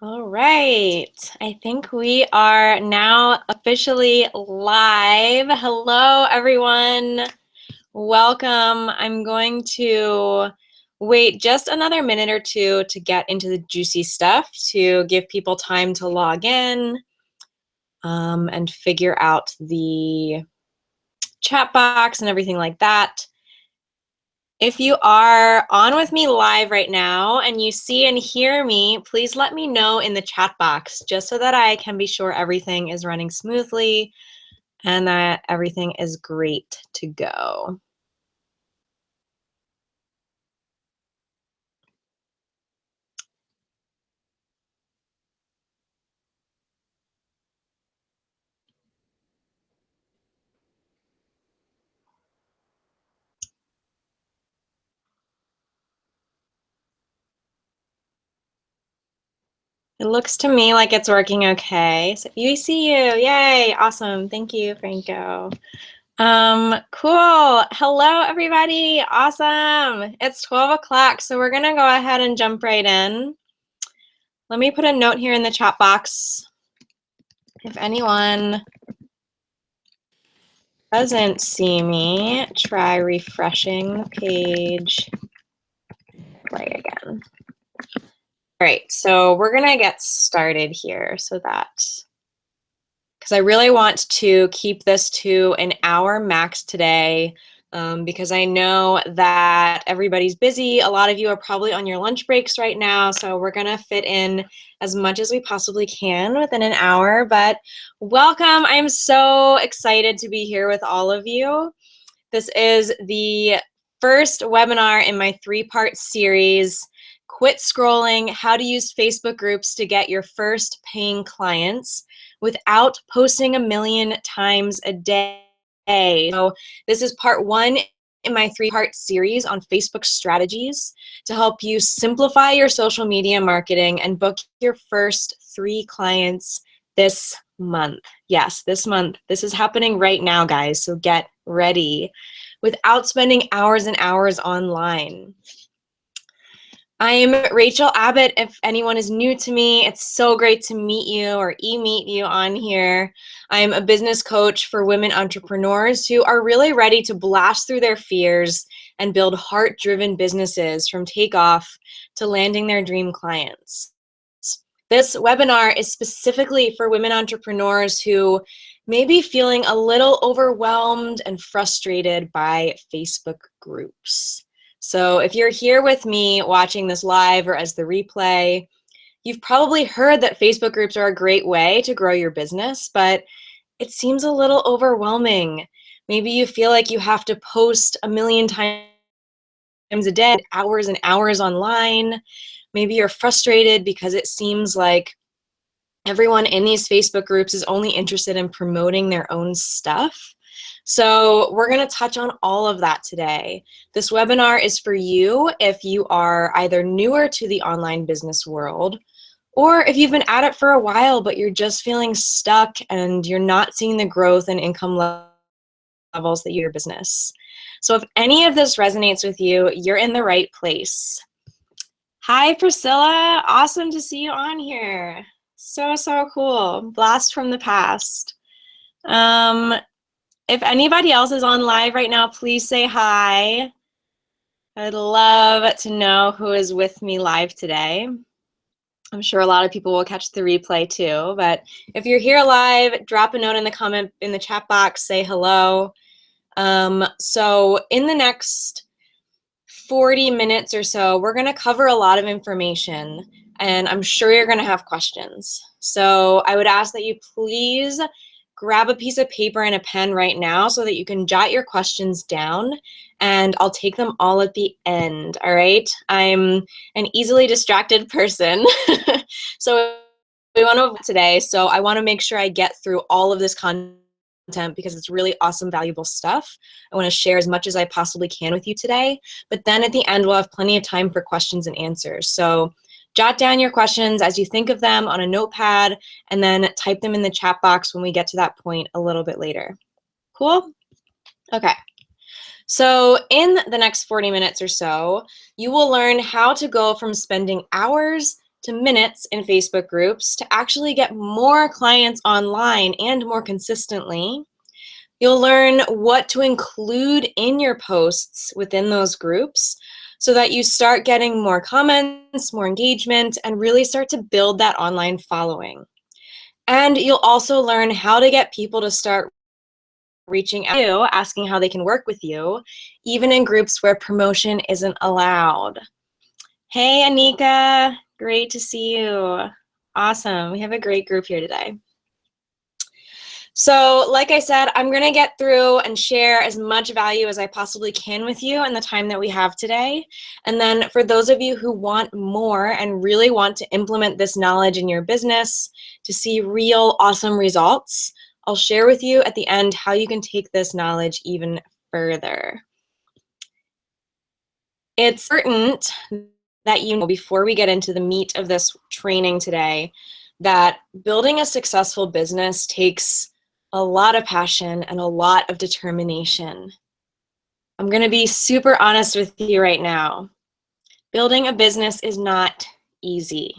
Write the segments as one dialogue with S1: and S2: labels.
S1: All right, I think we are now officially live. Hello, everyone. Welcome. I'm going to wait just another minute or two to get into the juicy stuff to give people time to log in and figure out the chat box and everything like that. If you are on with me live right now and you see and hear me, please let me know in the chat box just so that I can be sure everything is running smoothly and that everything is great to go. It looks to me like it's working okay. So we see you. Yay. Awesome. Thank you, Franco. Cool. Hello, everybody. Awesome. It's 12 o'clock, so we're going to go ahead and jump right in. Let me put a note here in the chat box. If anyone doesn't see me, try refreshing the page. Play again. All right, so we're going to get started here so that, because I really want to keep this to an hour max today, because I know that everybody's busy. A lot of you are probably on your lunch breaks right now, so we're going to fit in as much as we possibly can within an hour. But welcome. I'm so excited to be here with all of you. This is the first webinar in my three-part series, Quit Scrolling, How to Use Facebook Groups to Get Your First Paying Clients Without Posting a Million Times a Day. So this is part one in my three-part series on Facebook strategies to help you simplify your social media marketing and book your first 3 clients this month. Yes, this month. This is happening right now, guys, so get ready without spending hours and hours online. I'm Rachel Abbott. If anyone is new to me, it's so great to meet you or e-meet you on here. I'm a business coach for women entrepreneurs who are really ready to blast through their fears and build heart-driven businesses from takeoff to landing their dream clients. This webinar is specifically for women entrepreneurs who may be feeling a little overwhelmed and frustrated by Facebook groups. So if you're here with me watching this live or as the replay, you've probably heard that Facebook groups are a great way to grow your business, but it seems a little overwhelming. Maybe you feel like you have to post a million times a day, hours and hours online. Maybe you're frustrated because it seems like everyone in these Facebook groups is only interested in promoting their own stuff. So we're going to touch on all of that today. This webinar is for you if you are either newer to the online business world, or if you've been at it for a while, but you're just feeling stuck and you're not seeing the growth and income levels that your business. So if any of this resonates with you, you're in the right place. Hi, Priscilla. Awesome to see you on here. So cool. Blast from the past. If anybody else is on live right now, please say hi. I'd love to know who is with me live today. I'm sure a lot of people will catch the replay too, but if you're here live, drop a note in the chat box, say hello. So in the next 40 minutes or so, we're going to cover a lot of information, and I'm sure you're going to have questions. So I would ask that you please grab a piece of paper and a pen right now so that you can jot your questions down, and I'll take them all at the end, all right? I'm an easily distracted person, so we want to today, so I want to make sure I get through all of this content because it's really awesome, valuable stuff. I want to share as much as I possibly can with you today, but then at the end we'll have plenty of time for questions and answers. So jot down your questions as you think of them on a notepad and then type them in the chat box when we get to that point a little bit later. Cool? Okay. So in the next 40 minutes or so, you will learn how to go from spending hours to minutes in Facebook groups to actually get more clients online and more consistently. You'll learn what to include in your posts within those groups so that you start getting more comments, more engagement, and really start to build that online following. And you'll also learn how to get people to start reaching out to you, asking how they can work with you, even in groups where promotion isn't allowed. Hey, Anika, great to see you. Awesome, we have a great group here today. So like I said, I'm gonna get through and share as much value as I possibly can with you in the time that we have today. And then for those of you who want more and really want to implement this knowledge in your business to see real awesome results, I'll share with you at the end how you can take this knowledge even further. It's important that you know before we get into the meat of this training today that building a successful business takes a lot of passion and a lot of determination. I'm going to be super honest with you right now. Building a business is not easy.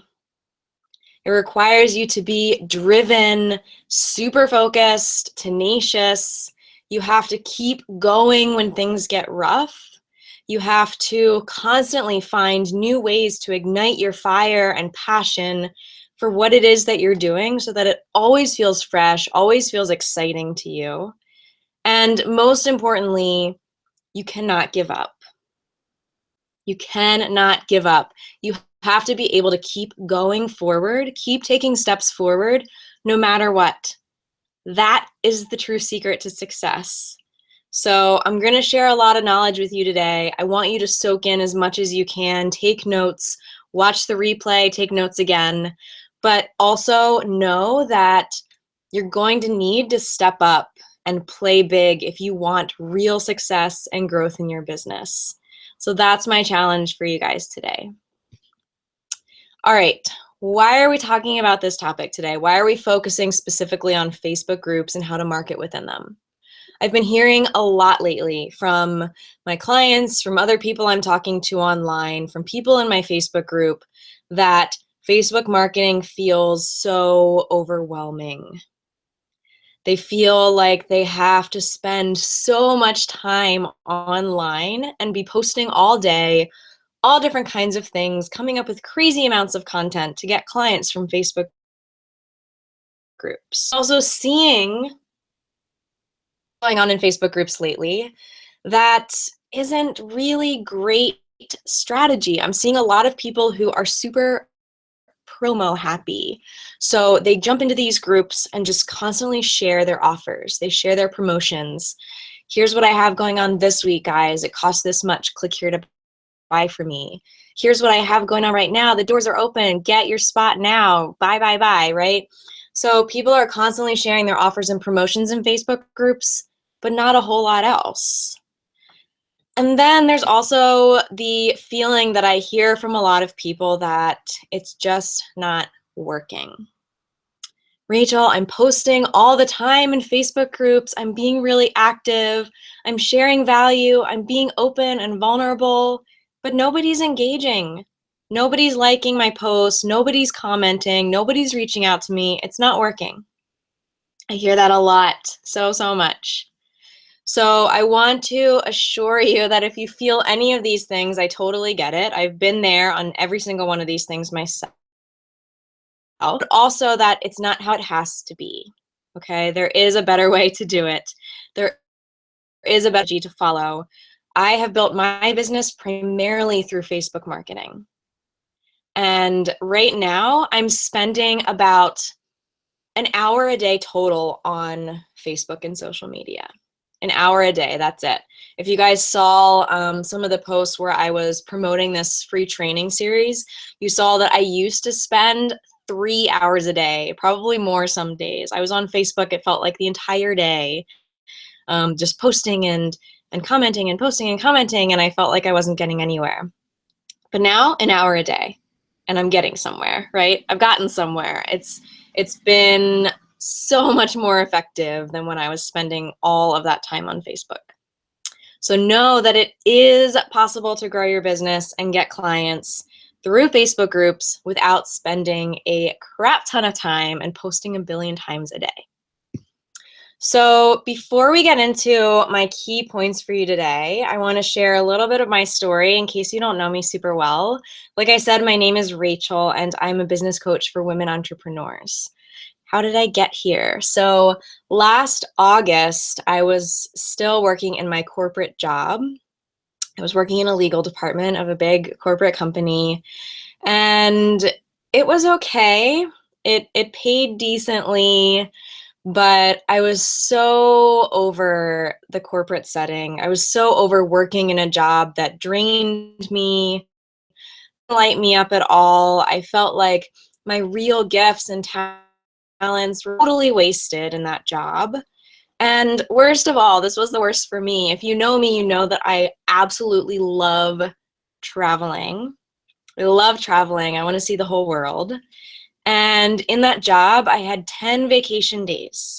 S1: It requires you to be driven, super focused, tenacious. You have to keep going when things get rough. You have to constantly find new ways to ignite your fire and passion for what it is that you're doing so that it always feels fresh, always feels exciting to you. And most importantly, you cannot give up. You cannot give up. You have to be able to keep going forward, keep taking steps forward, no matter what. That is the true secret to success. So I'm going to share a lot of knowledge with you today. I want you to soak in as much as you can, take notes, watch the replay, take notes again, but also know that you're going to need to step up and play big if you want real success and growth in your business. So that's my challenge for you guys today. All right, why are we talking about this topic today? Why are we focusing specifically on Facebook groups and how to market within them? I've been hearing a lot lately from my clients, from other people I'm talking to online, from people in my Facebook group, that Facebook marketing feels so overwhelming. They feel like they have to spend so much time online and be posting all day, all different kinds of things, coming up with crazy amounts of content to get clients from Facebook groups. Also seeing going on in Facebook groups lately that isn't really great strategy. I'm seeing a lot of people who are super promo happy. So they jump into these groups and just constantly share their offers. They share their promotions. Here's what I have going on this week, guys. It costs this much. Click here to buy for me. Here's what I have going on right now. The doors are open. Get your spot now. Buy, buy, buy, right? So people are constantly sharing their offers and promotions in Facebook groups, but not a whole lot else. And then there's also the feeling that I hear from a lot of people that it's just not working. Rachel, I'm posting all the time in Facebook groups. I'm being really active. I'm sharing value. I'm being open and vulnerable, but nobody's engaging. Nobody's liking my posts. Nobody's commenting. Nobody's reaching out to me. It's not working. I hear that a lot, so much. So I want to assure you that if you feel any of these things, I totally get it. I've been there on every single one of these things myself. But also that it's not how it has to be, okay? There is a better way to do it. There is a better strategy to follow. I have built my business primarily through Facebook marketing. And right now, I'm spending about an hour a day total on Facebook and social media. An hour a day, that's it. If you guys saw some of the posts where I was promoting this free training series, you saw that I used to spend 3 hours a day, probably more some days. I was on Facebook, it felt like the entire day, just posting and commenting and posting and commenting, and I felt like I wasn't getting anywhere. But now, an hour a day, and I'm getting somewhere, right? I've gotten somewhere. It's been so much more effective than when I was spending all of that time on Facebook. So know that it is possible to grow your business and get clients through Facebook groups without spending a crap ton of time and posting a billion times a day. So before we get into my key points for you today, I want to share a little bit of my story in case you don't know me super well. Like I said, my name is Rachel, and I'm a business coach for women entrepreneurs. How did I get here? So last August, I was still working in my corporate job. I was working in a legal department of a big corporate company, and it was okay. It paid decently, but I was so over the corporate setting. I was so over working in a job that drained me, didn't light me up at all. I felt like my real gifts and talents were totally wasted in that job. And worst of all, this was the worst for me. If you know me, you know that I absolutely love traveling. I love traveling. I want to see the whole world. And in that job, I had 10 vacation days,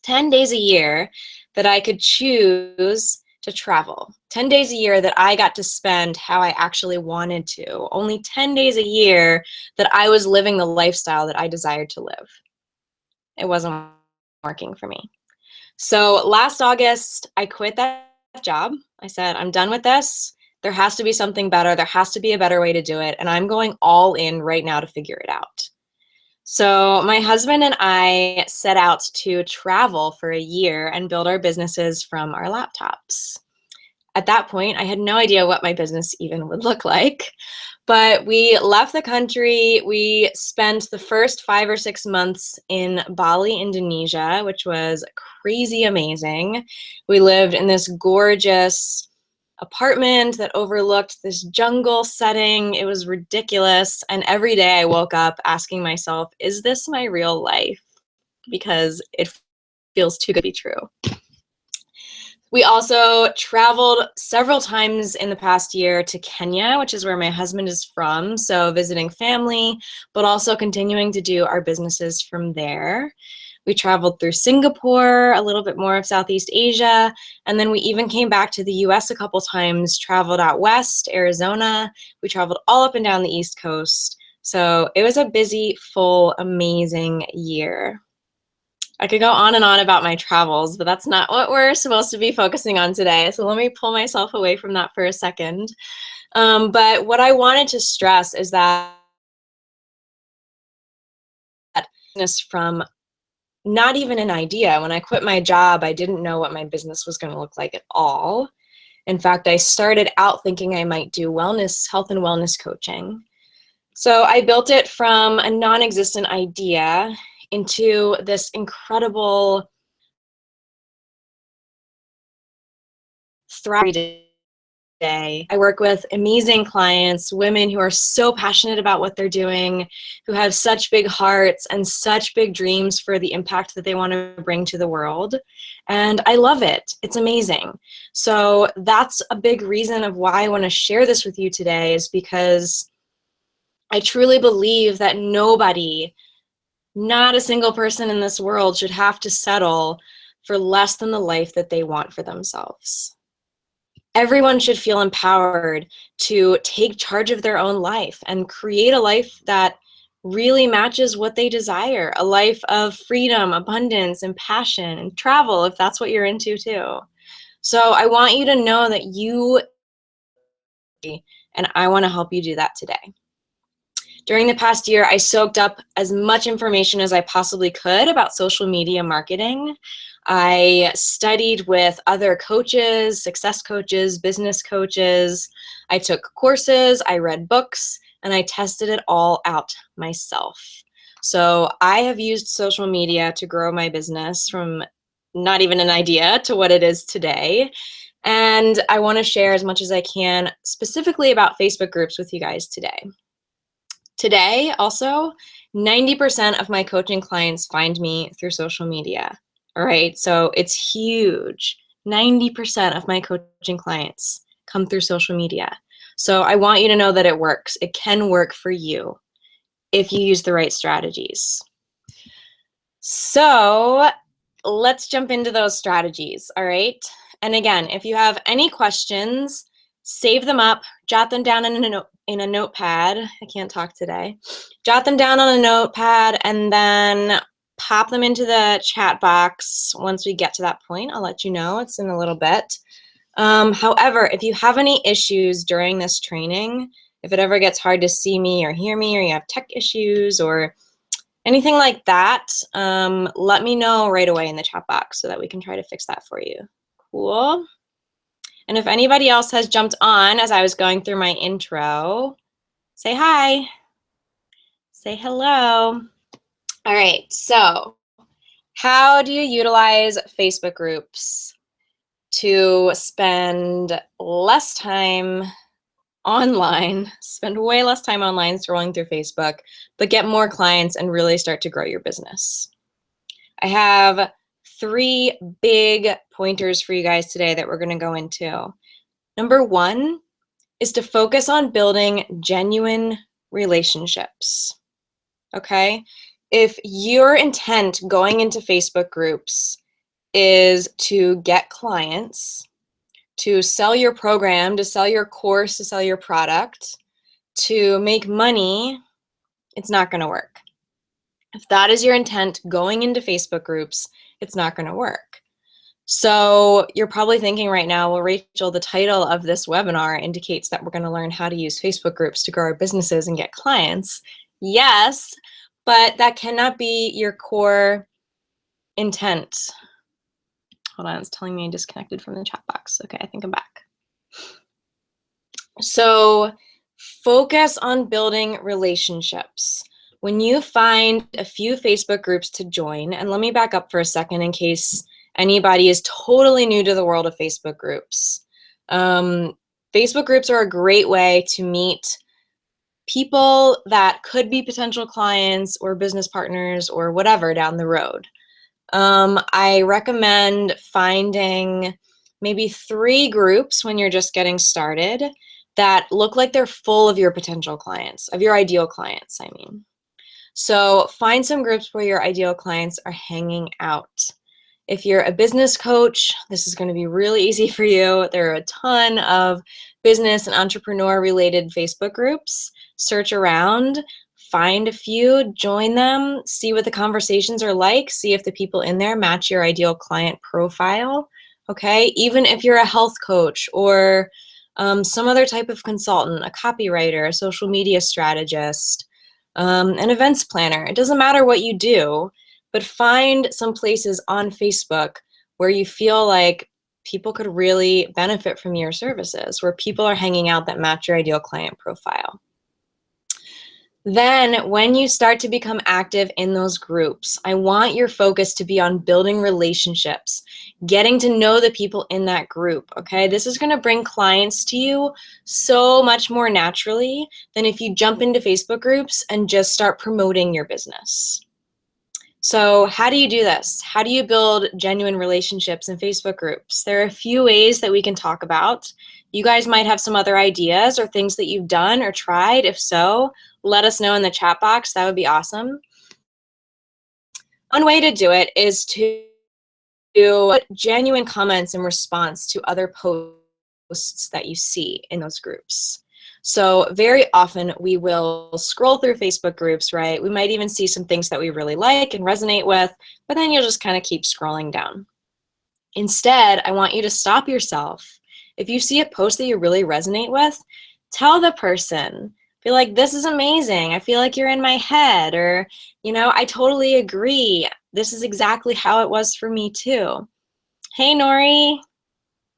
S1: 10 days a year that I could choose to travel, 10 days a year that I got to spend how I actually wanted to, only 10 days a year that I was living the lifestyle that I desired to live. It wasn't working for me. So last August, I quit that job. I said, I'm done with this. There has to be something better. There has to be a better way to do it. And I'm going all in right now to figure it out. So my husband and I set out to travel for a year and build our businesses from our laptops. At that point, I had no idea what my business even would look like. But we left the country. We spent the first 5 or 6 months in Bali, Indonesia, which was crazy amazing. We lived in this gorgeous apartment that overlooked this jungle setting. It was ridiculous. And every day I woke up asking myself, is this my real life? Because it feels too good to be true. We also traveled several times in the past year to Kenya, which is where my husband is from, so visiting family, but also continuing to do our businesses from there. We traveled through Singapore, a little bit more of Southeast Asia, and then we even came back to the US a couple times, traveled out west, Arizona. We traveled all up and down the East Coast. So it was a busy, full, amazing year. I could go on and on about my travels, but that's not what we're supposed to be focusing on today. So let me pull myself away from that for a second. But what I wanted to stress is that from not even an idea. When I quit my job, I didn't know what my business was going to look like at all. In fact, I started out thinking I might do wellness, health and wellness coaching. So I built it from a non-existent idea into this incredible thriving day. I work with amazing clients, women who are so passionate about what they're doing, who have such big hearts and such big dreams for the impact that they want to bring to the world. And I love it. It's amazing. So that's a big reason of why I want to share this with you today, is because I truly believe that nobody, not a single person in this world, should have to settle for less than the life that they want for themselves. Everyone should feel empowered to take charge of their own life and create a life that really matches what they desire, a life of freedom, abundance, and passion, and travel if that's what you're into too. So I want you to know that you, and I want to help you do that today. During the past year, I soaked up as much information as I possibly could about social media marketing. I studied with other coaches, success coaches, business coaches. I took courses, I read books, and I tested it all out myself. So I have used social media to grow my business from not even an idea to what it is today. And I want to share as much as I can specifically about Facebook groups with you guys today. Today, also, 90% of my coaching clients find me through social media. All right, so it's huge. 90% of my coaching clients come through social media. So I want you to know that it works. It can work for you if you use the right strategies. So let's jump into those strategies, all right? And again, if you have any questions, save them up, jot them down in a in a notepad. I can't talk today. Jot them down on a notepad and then pop them into the chat box once we get to that point. I'll let you know. It's in a little bit. However, if you have any issues during this training, if it ever gets hard to see me or hear me, or you have tech issues or anything like that, let me know right away in the chat box so that we can try to fix that for you. Cool. And if anybody else has jumped on as I was going through my intro, say hi. Say hello. All right, so how do you utilize Facebook groups to spend less time online, spend way less time online scrolling through Facebook, but get more clients and really start to grow your business? I have 3 big pointers for you guys today that we're going to go into. Number 1 is to focus on building genuine relationships. Okay? If your intent going into Facebook groups is to get clients, to sell your program, to sell your course, to sell your product, to make money, it's not going to work. If that is your intent going into Facebook groups, it's not going to work. So you're probably thinking right now, well, Rachel, the title of this webinar indicates that we're going to learn how to use Facebook groups to grow our businesses and get clients. Yes, but that cannot be your core intent. Hold on, it's telling me I disconnected from the chat box. Okay, I think I'm back. So focus on building relationships. When you find a few Facebook groups to join, and let me back up for a second in case anybody is totally new to the world of Facebook groups. Facebook groups are a great way to meet people that could be potential clients or business partners or whatever down the road. I recommend finding maybe 3 groups when you're just getting started that look like they're full of your potential clients, of your ideal clients, I mean. So find some groups where your ideal clients are hanging out. If you're a business coach, this is going to be really easy for you. There are a ton of business and entrepreneur related Facebook groups. Search around, find a few, join them, see what the conversations are like, see if the people in there match your ideal client profile. Okay, even if you're a health coach or some other type of consultant, a copywriter, a social media strategist, an events planner. It doesn't matter what you do, but find some places on Facebook where you feel like people could really benefit from your services, where people are hanging out that match your ideal client profile. Then when you start to become active in those groups, I want your focus to be on building relationships, getting to know the people in that group, okay? This is gonna bring clients to you so much more naturally than if you jump into Facebook groups and just start promoting your business. So how do you do this? How do you build genuine relationships in Facebook groups? There are a few ways that we can talk about. You guys might have some other ideas or things that you've done or tried. If so, let us know in the chat box. That would be awesome. One way to do it is to put genuine comments in response to other posts that you see in those groups. So very often we will scroll through Facebook groups, right? We might even see some things that we really like and resonate with, but then you'll just kind of keep scrolling down. Instead, I want you to stop yourself. If you see a post that you really resonate with, tell the person. Be like, this is amazing. I feel like you're in my head. Or, you know, I totally agree. This is exactly how it was for me too. Hey, Nori.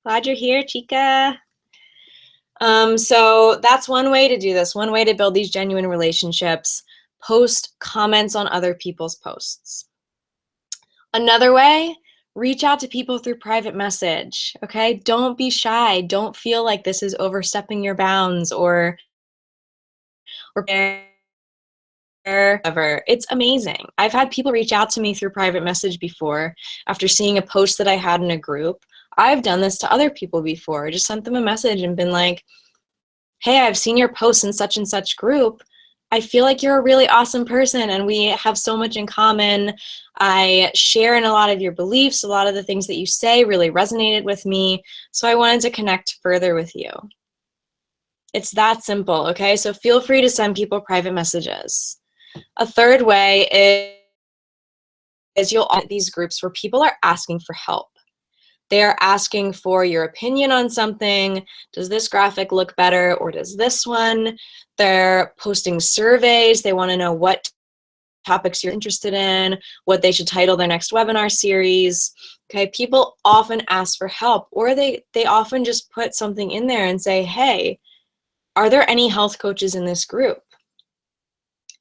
S1: Glad you're here, Chica. So that's one way to do this. One way to build these genuine relationships. Post comments on other people's posts. Another way, reach out to people through private message, okay? Don't be shy. Don't feel like this is overstepping your bounds or whatever. It's amazing. I've had people reach out to me through private message before after seeing a post that I had in a group. I've done this to other people before. Just sent them a message and been like, hey, I've seen your post in such and such group. I feel like you're a really awesome person and we have so much in common. I share in a lot of your beliefs. A lot of the things that you say really resonated with me. So I wanted to connect further with you. It's that simple, okay? So feel free to send people private messages. A third way is you'll these groups where people are asking for help. They are asking for your opinion on something. Does this graphic look better or does this one? They're posting surveys. They want to know what topics you're interested in, what they should title their next webinar series. Okay, people often ask for help, or they often just put something in there and say, hey, are there any health coaches in this group?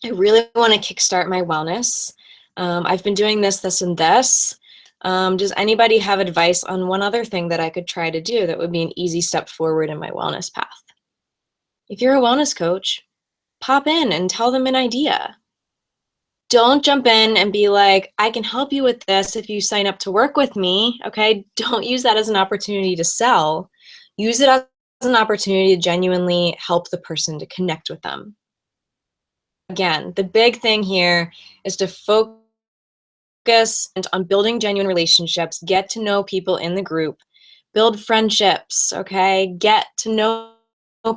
S1: I really want to kickstart my wellness. I've been doing this, this, and this. Does anybody have advice on one other thing that I could try to do that would be an easy step forward in my wellness path? If you're a wellness coach, pop in and tell them an idea. Don't jump in and be like, I can help you with this if you sign up to work with me, okay? Don't use that as an opportunity to sell. Use it as an opportunity to genuinely help the person, to connect with them. Again, the big thing here is to focus on building genuine relationships, get to know people in the group, build friendships, okay? Get to know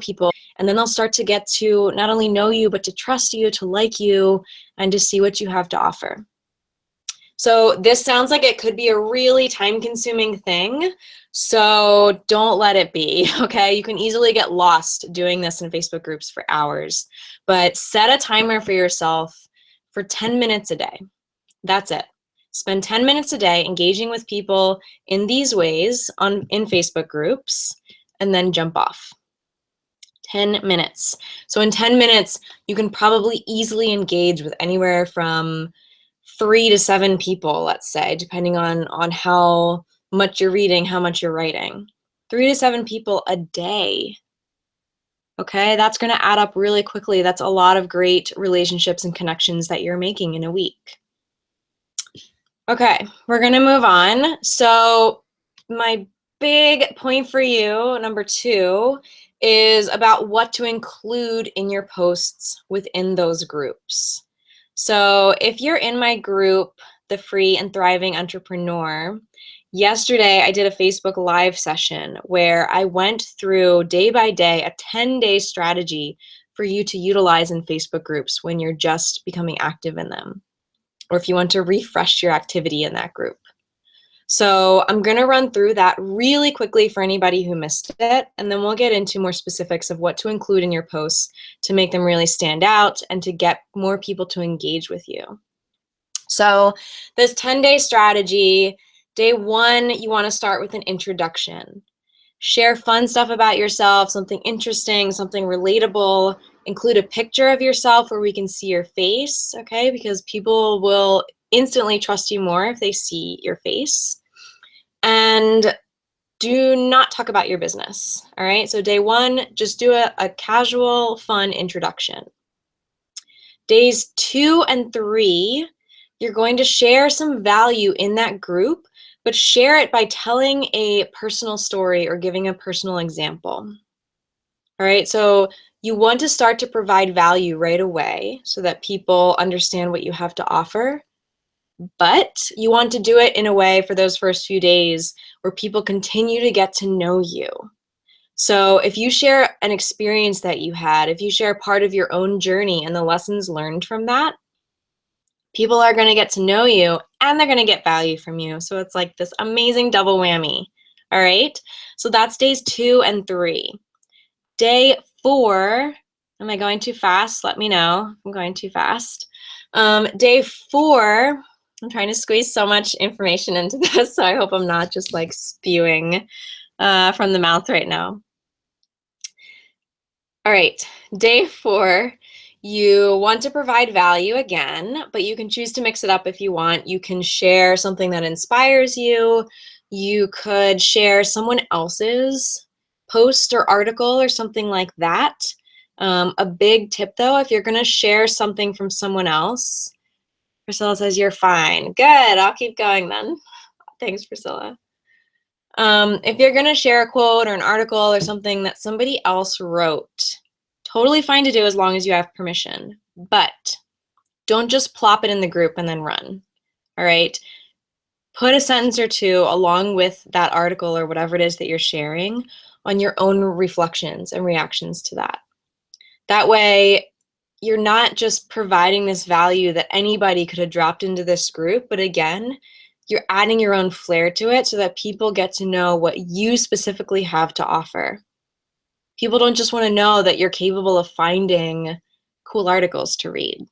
S1: people, and then they'll start to get to not only know you, but to trust you, to like you, and to see what you have to offer. So this sounds like it could be a really time-consuming thing, so don't let it be, okay? You can easily get lost doing this in Facebook groups for hours, but set a timer for yourself for 10 minutes a day. That's it. Spend 10 minutes a day engaging with people in these ways in Facebook groups, and then jump off. 10 minutes. So in 10 minutes, you can probably easily engage with anywhere from 3 to 7 people, let's say, depending on how much you're reading, how much you're writing. 3 to 7 people a day. Okay, that's going to add up really quickly. That's a lot of great relationships and connections that you're making in a week. Okay, we're going to move on. So my big point for you, number 2, is about what to include in your posts within those groups. So if you're in my group, The Free and Thriving Entrepreneur, yesterday I did a Facebook Live session where I went through day by day a 10-day strategy for you to utilize in Facebook groups when you're just becoming active in them, or if you want to refresh your activity in that group. So I'm going to run through that really quickly for anybody who missed it, and then we'll get into more specifics of what to include in your posts to make them really stand out and to get more people to engage with you. So this 10-day strategy, day 1, you want to start with an introduction. Share fun stuff about yourself, something interesting, something relatable. Include a picture of yourself where we can see your face, okay? Because people will instantly trust you more if they see your face. And do not talk about your business, all right? So day 1, just do a casual, fun introduction. Days 2 and 3, you're going to share some value in that group, but share it by telling a personal story or giving a personal example. All right, so you want to start to provide value right away so that people understand what you have to offer, but you want to do it in a way for those first few days where people continue to get to know you. So if you share an experience that you had, if you share part of your own journey and the lessons learned from that, people are going to get to know you and they're going to get value from you. So it's like this amazing double whammy. All right, so that's days 2 and 3. Day 4, am I going too fast? Let me know if I'm going too fast. Day 4, I'm trying to squeeze so much information into this, so I hope I'm not just like spewing from the mouth right now. All right, day 4, you want to provide value again, but you can choose to mix it up if you want. You can share something that inspires you. You could share someone else's post or article or something like that. A big tip though, if you're gonna share something from someone else, Priscilla says you're fine. Good, I'll keep going then. Thanks, Priscilla. If you're gonna share a quote or an article or something that somebody else wrote, totally fine to do as long as you have permission, but don't just plop it in the group and then run, all right? Put a sentence or two along with that article or whatever it is that you're sharing on your own reflections and reactions to that. That way, you're not just providing this value that anybody could have dropped into this group, but again, you're adding your own flair to it so that people get to know what you specifically have to offer. People don't just want to know that you're capable of finding cool articles to read.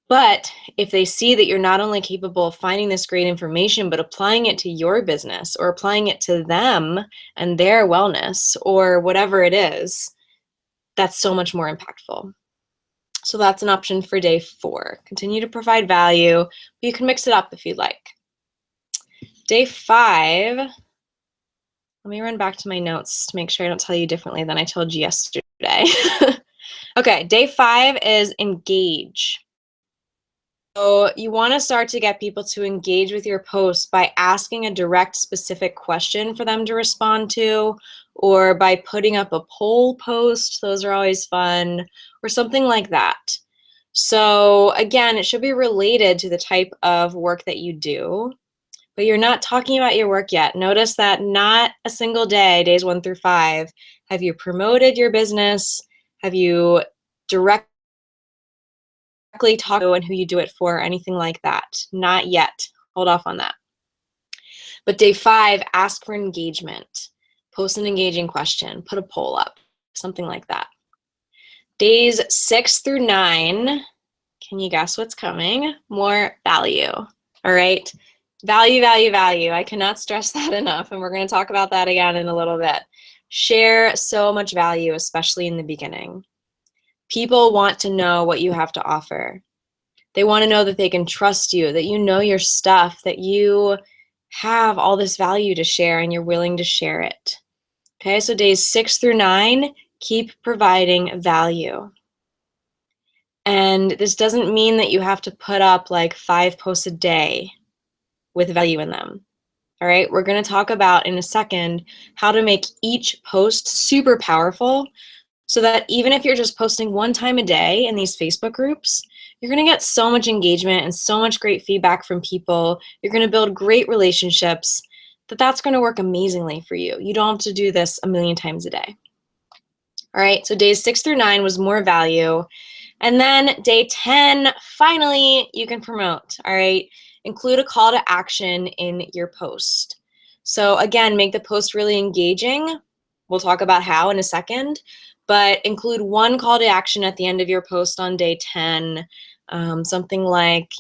S1: But if they see that you're not only capable of finding this great information, but applying it to your business or applying it to them and their wellness or whatever it is, that's so much more impactful. So that's an option for day 4. Continue to provide value, but you can mix it up if you'd like. Day 5, let me run back to my notes to make sure I don't tell you differently than I told you yesterday. Okay, day 5 is engage. So you want to start to get people to engage with your posts by asking a direct, specific question for them to respond to, or by putting up a poll post. Those are always fun, or something like that. So again, it should be related to the type of work that you do, but you're not talking about your work yet. Notice that not a single day, days 1 through 5, have you promoted your business, have you directly talk to and who you do it for, or anything like that. Not yet. Hold off on that. But day 5, ask for engagement. Post an engaging question. Put a poll up. Something like that. Days 6 through 9, can you guess what's coming? More value. All right. Value, value, value. I cannot stress that enough, and we're going to talk about that again in a little bit. Share so much value, especially in the beginning. People want to know what you have to offer. They want to know that they can trust you, that you know your stuff, that you have all this value to share and you're willing to share it. Okay, so days 6 through 9, keep providing value. And this doesn't mean that you have to put up like 5 posts a day with value in them. All right, we're going to talk about in a second how to make each post super powerful so that even if you're just posting 1 time a day in these Facebook groups, you're going to get so much engagement and so much great feedback from people. You're going to build great relationships that's going to work amazingly for you. You don't have to do this a million times a day. All right, so days 6 through 9 was more value. And then day 10, finally, you can promote. All right, include a call to action in your post. So again, make the post really engaging. We'll talk about how in a second, but include one call to action at the end of your post on day 10. Something like,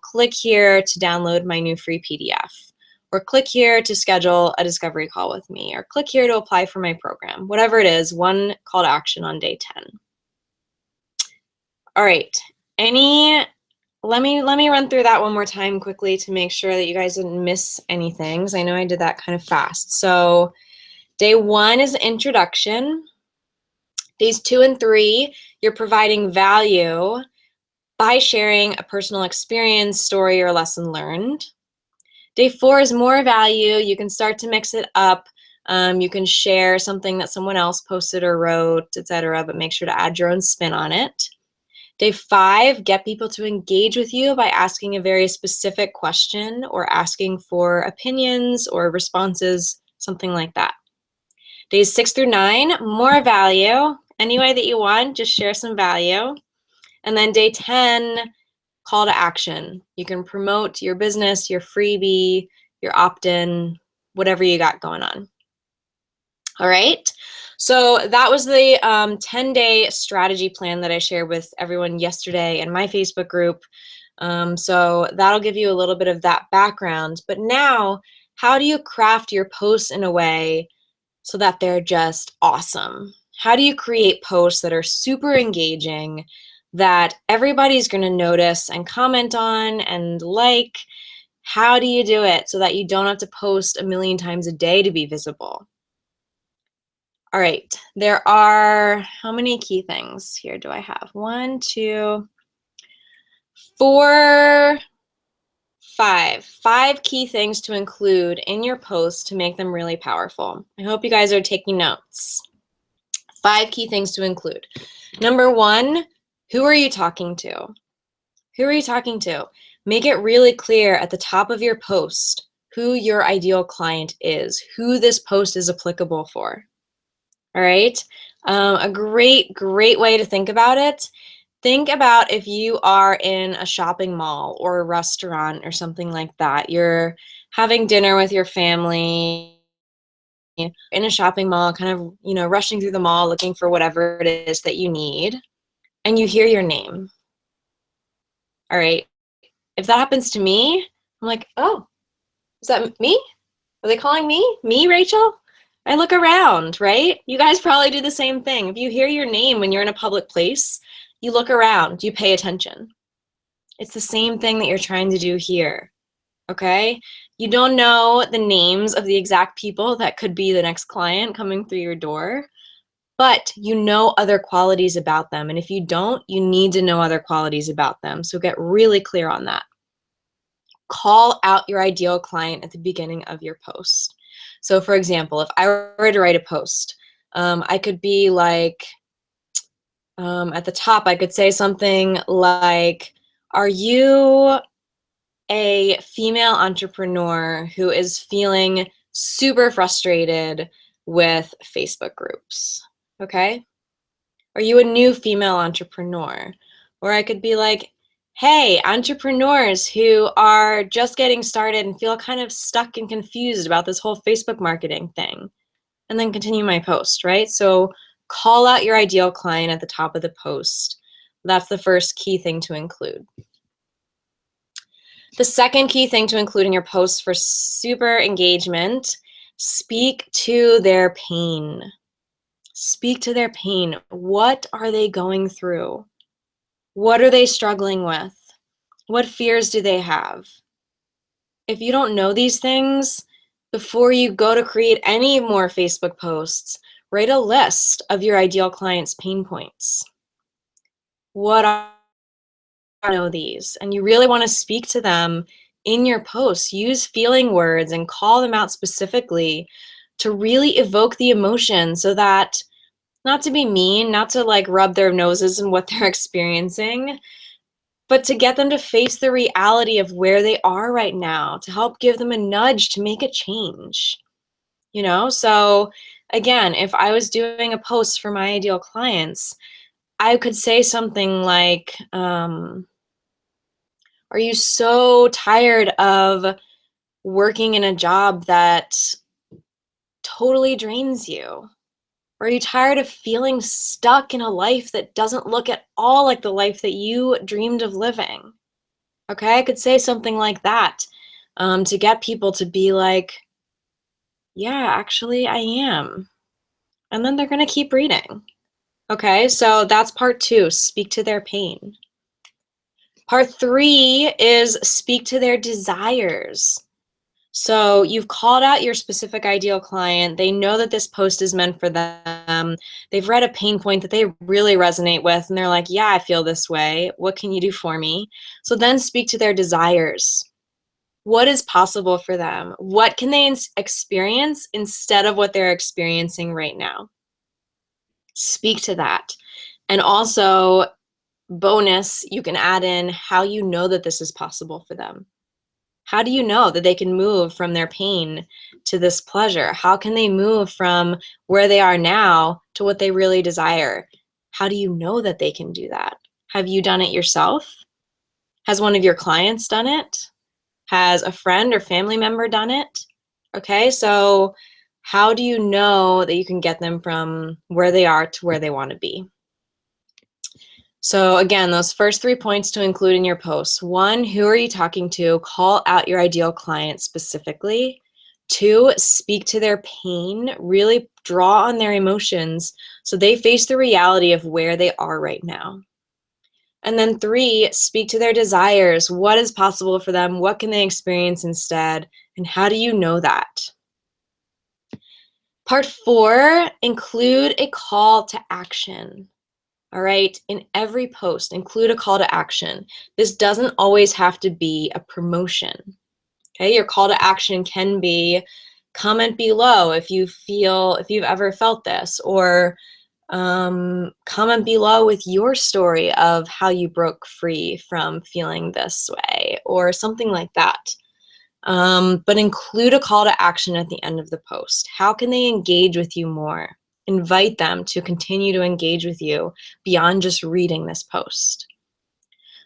S1: click here to download my new free PDF, or click here to schedule a discovery call with me, or click here to apply for my program. Whatever it is, one call to action on day 10. All right, let me run through that one more time quickly to make sure that you guys didn't miss anything, because I know I did that kind of fast. So day 1 is introduction. Days 2 and 3, you're providing value by sharing a personal experience, story, or lesson learned. Day 4 is more value. You can start to mix it up. You can share something that someone else posted or wrote, etc., but make sure to add your own spin on it. Day 5, get people to engage with you by asking a very specific question or asking for opinions or responses, something like that. Days 6 through 9, more value. Any way that you want, just share some value. And then day 10, call to action. You can promote your business, your freebie, your opt-in, whatever you got going on. All right. So that was the 10-day strategy plan that I shared with everyone yesterday in my Facebook group. So that'll give you a little bit of that background. But now, how do you craft your posts in a way so that they're just awesome? How do you create posts that are super engaging, that everybody's going to notice and comment on and like? How do you do it so that you don't have to post a million times a day to be visible? All right, there are, how many key things here do I have? 1, 2, 4, 5. 5 key things to include in your post to make them really powerful. I hope you guys are taking notes. 5 key things to include. Number 1, who are you talking to? Who are you talking to? Make it really clear at the top of your post who your ideal client is, who this post is applicable for. All right. A great way to think about it. Think about if you are in a shopping mall or a restaurant or something like that. You're having dinner with your family in a shopping mall, kind of, rushing through the mall looking for whatever it is that you need, and you hear your name. All right. If that happens to me, I'm like, oh, is that me? Are they calling me? Me, Rachel? I look around, right? You guys probably do the same thing. If you hear your name when you're in a public place, you look around, you pay attention. It's the same thing that you're trying to do here, okay? You don't know the names of the exact people that could be the next client coming through your door, but you know other qualities about them. And if you don't, you need to know other qualities about them. So get really clear on that. Call out your ideal client at the beginning of your post. So for example, if I were to write a post, I could be like, at the top, I could say something like, are you a female entrepreneur who is feeling super frustrated with Facebook groups? Okay. Are you a new female entrepreneur? Or I could be like, hey, entrepreneurs who are just getting started and feel kind of stuck and confused about this whole Facebook marketing thing. And then continue my post, right? So call out your ideal client at the top of the post. That's the first key thing to include. The second key thing to include in your posts for super engagement, speak to their pain. Speak to their pain. What are they going through? What are they struggling with? What fears do they have? If you don't know these things, before you go to create any more Facebook posts, write a list of your ideal client's pain points. What are these? And you really want to speak to them in your posts. Use feeling words and call them out specifically to really evoke the emotion so that, not to be mean, not to like rub their noses in what they're experiencing, but to get them to face the reality of where they are right now, to help give them a nudge to make a change. So again, if I was doing a post for my ideal clients, I could say something like, are you so tired of working in a job that totally drains you? Or are you tired of feeling stuck in a life that doesn't look at all like the life that you dreamed of living? Okay, I could say something like that to get people to be like, yeah, actually, I am. And then they're going to keep reading. Okay, so that's part 2, speak to their pain. Part 3 is speak to their desires. So you've called out your specific ideal client. They know that this post is meant for them. They've read a pain point that they really resonate with, and they're like, yeah, I feel this way. What can you do for me? So then speak to their desires. What is possible for them? What can they experience instead of what they're experiencing right now? Speak to that. And also, bonus, you can add in how you know that this is possible for them. How do you know that they can move from their pain to this pleasure? How can they move from where they are now to what they really desire? How do you know that they can do that? Have you done it yourself? Has one of your clients done it? Has a friend or family member done it? Okay, so how do you know that you can get them from where they are to where they want to be? So again, those first 3 points to include in your posts. 1, who are you talking to? Call out your ideal client specifically. 2, speak to their pain. Really draw on their emotions so they face the reality of where they are right now. And then 3, speak to their desires. What is possible for them? What can they experience instead? And how do you know that? Part 4, include a call to action. All right, in every post, include a call to action. This doesn't always have to be a promotion. Okay, your call to action can be comment below if you've ever felt this, or comment below with your story of how you broke free from feeling this way, or something like that. But include a call to action at the end of the post. How can they engage with you more? Invite them to continue to engage with you beyond just reading this post.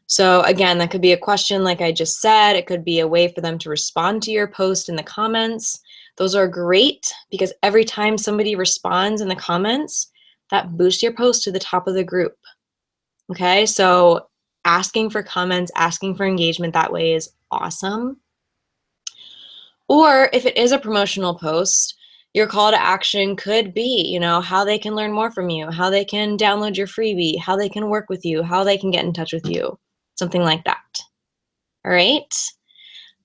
S1: So again, that could be a question like I just said. It could be a way for them to respond to your post in the comments. Those are great because every time somebody responds in the comments, that boosts your post to the top of the group. Okay, so asking for comments, asking for engagement that way is awesome. Or if it is a promotional post, your call to action could be, you know, how they can learn more from you, how they can download your freebie, how they can work with you, how they can get in touch with you, something like that. All right.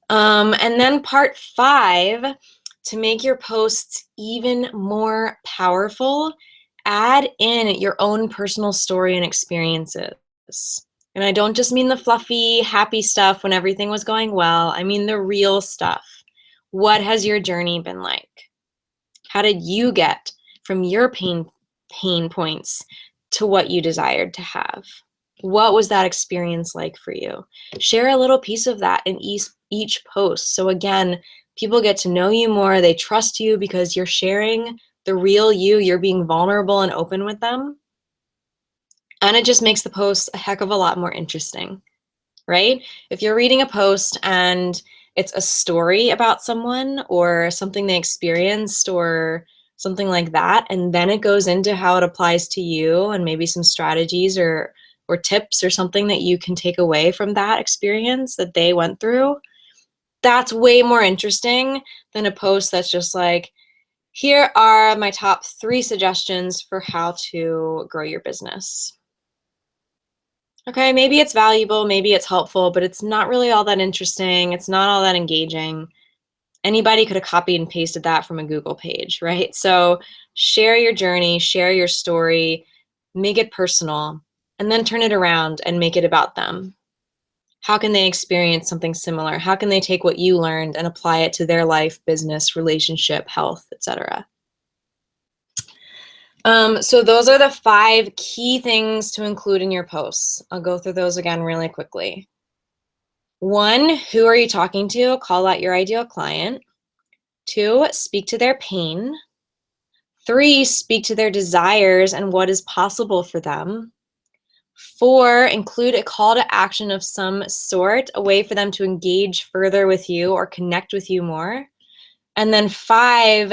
S1: And then part 5, to make your posts even more powerful, add in your own personal story and experiences. And I don't just mean the fluffy, happy stuff when everything was going well. I mean the real stuff. What has your journey been like? How did you get from your pain points to what you desired to have? What was that experience like for you? Share a little piece of that in each post. So again, people get to know you more. They trust you because you're sharing the real you. You're being vulnerable and open with them. And it just makes the post a heck of a lot more interesting, right? If you're reading a post and it's a story about someone or something they experienced or something like that, and then it goes into how it applies to you and maybe some strategies or tips or something that you can take away from that experience that they went through, that's way more interesting than a post that's just like, here are my top 3 suggestions for how to grow your business. Okay, maybe it's valuable, maybe it's helpful, but it's not really all that interesting. It's not all that engaging. Anybody could have copied and pasted that from a Google page, right? So share your journey, share your story, make it personal, and then turn it around and make it about them. How can they experience something similar? How can they take what you learned and apply it to their life, business, relationship, health, etc.? So those are the 5 key things to include in your posts. I'll go through those again really quickly. 1, who are you talking to? Call out your ideal client. 2, speak to their pain. 3, speak to their desires and what is possible for them. 4, include a call to action of some sort, a way for them to engage further with you or connect with you more. And then 5,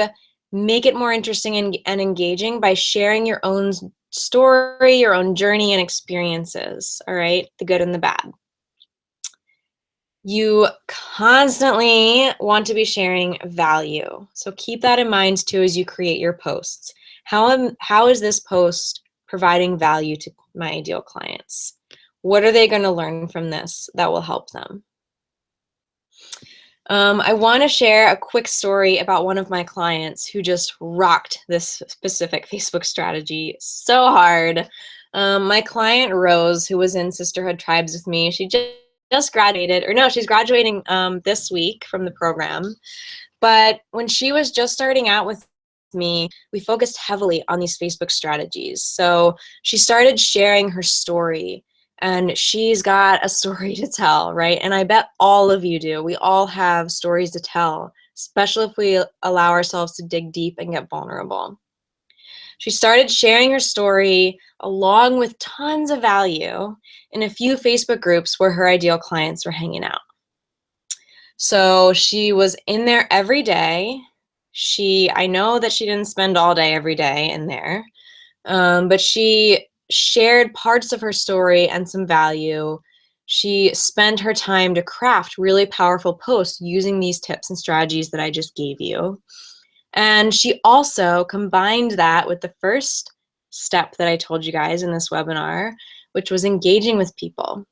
S1: make it more interesting and engaging by sharing your own story, your own journey and experiences, all right? The good and the bad. You constantly want to be sharing value. So keep that in mind too as you create your posts. How is this post providing value to my ideal clients? What are they going to learn from this that will help them? I want to share a quick story about one of my clients who just rocked this specific Facebook strategy so hard. My client Rose, who was in Sisterhood Tribes with me, she just graduated, or no, she's graduating this week from the program. But when she was just starting out with me, we focused heavily on these Facebook strategies. So she started sharing her story. And she's got a story to tell, right? And I bet all of you do. We all have stories to tell, especially if we allow ourselves to dig deep and get vulnerable. She started sharing her story along with tons of value in a few Facebook groups where her ideal clients were hanging out. So she was in there every day. I know that she didn't spend all day every day in there, but she shared parts of her story and some value. She spent her time to craft really powerful posts using these tips and strategies that I just gave you. And she also combined that with the first step that I told you guys in this webinar, which was engaging with people.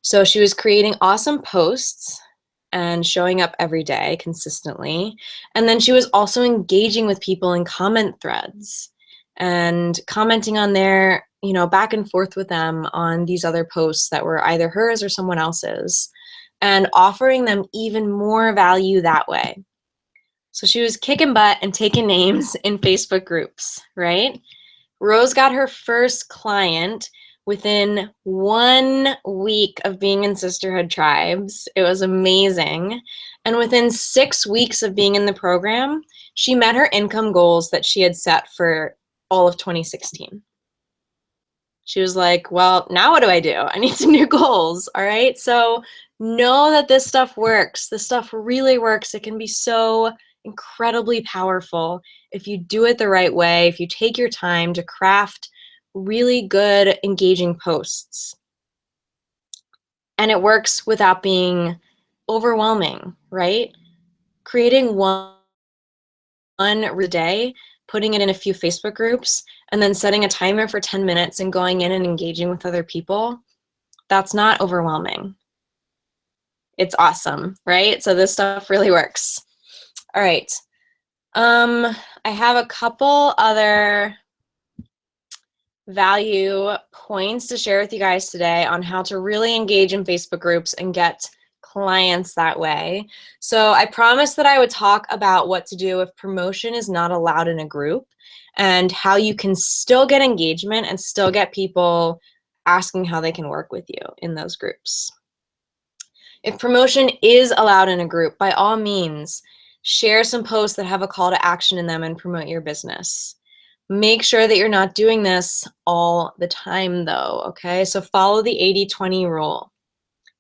S1: So she was creating awesome posts and showing up every day consistently. And then she was also engaging with people in comment threads and commenting on their, back and forth with them on these other posts that were either hers or someone else's, and offering them even more value that way. So she was kicking butt and taking names in Facebook groups, right? Rose got her first client within 1 week of being in Sisterhood Tribes. It was amazing. And within 6 weeks of being in the program, she met her income goals that she had set for all of 2016. She was like, well, now what do? I need some new goals. All right. So know that this stuff works. This stuff really works. It can be so incredibly powerful if you do it the right way, if you take your time to craft really good, engaging posts. And it works without being overwhelming, right? Creating one a day, putting it in a few Facebook groups, and then setting a timer for 10 minutes and going in and engaging with other people, that's not overwhelming. It's awesome, right? So this stuff really works. All right. I have a couple other value points to share with you guys today on how to really engage in Facebook groups and get clients that way. So I promised that I would talk about what to do if promotion is not allowed in a group and how you can still get engagement and still get people asking how they can work with you in those groups. If promotion is allowed in a group, by all means, share some posts that have a call to action in them and promote your business. Make sure that you're not doing this all the time though, okay? So follow the 80-20 rule.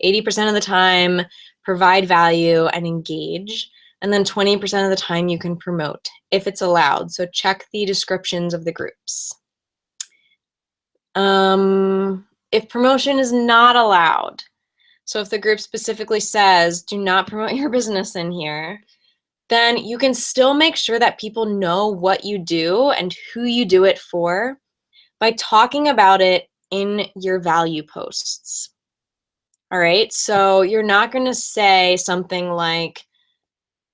S1: 80% of the time, provide value and engage, and then 20% of the time you can promote if it's allowed. So check the descriptions of the groups. If promotion is not allowed, so if the group specifically says, do not promote your business in here, then you can still make sure that people know what you do and who you do it for by talking about it in your value posts. All right, so you're not going to say something like,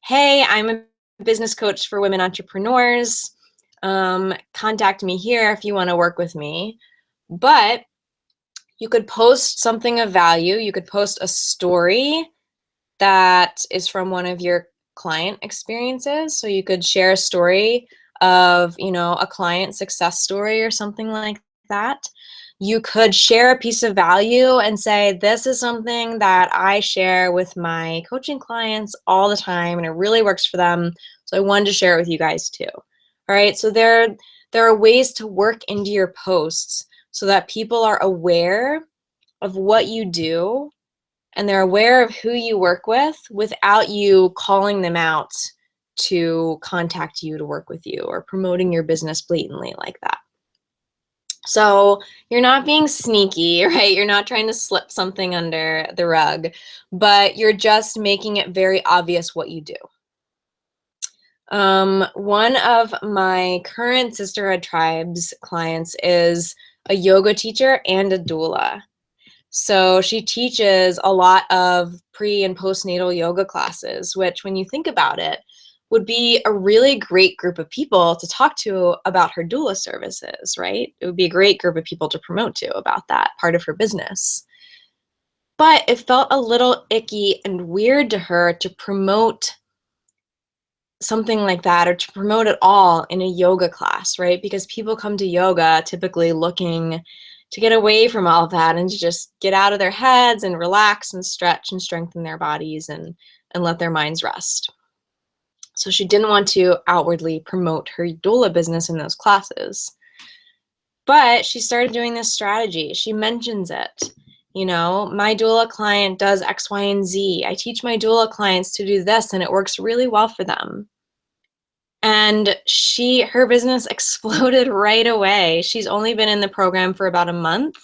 S1: hey, I'm a business coach for women entrepreneurs. Contact me here if you want to work with me. But you could post something of value. You could post a story that is from one of your client experiences. So you could share a story of, a client success story or something like that. You could share a piece of value and say, this is something that I share with my coaching clients all the time and it really works for them. So I wanted to share it with you guys too. All right, so there are ways to work into your posts so that people are aware of what you do and they're aware of who you work with without you calling them out to contact you to work with you or promoting your business blatantly like that. So you're not being sneaky, right? You're not trying to slip something under the rug, but you're just making it very obvious what you do. One of my current Sisterhood Tribes clients is a yoga teacher and a doula. So she teaches a lot of pre and postnatal yoga classes, which when you think about it, would be a really great group of people to talk to about her doula services, right? It would be a great group of people to promote to about that part of her business. But it felt a little icky and weird to her to promote something like that or to promote it all in a yoga class, right? Because people come to yoga typically looking to get away from all of that and to just get out of their heads and relax and stretch and strengthen their bodies and let their minds rest. So she didn't want to outwardly promote her doula business in those classes. But she started doing this strategy. She mentions it. My doula client does X, Y, and Z. I teach my doula clients to do this and it works really well for them. And her business exploded right away. She's only been in the program for about a month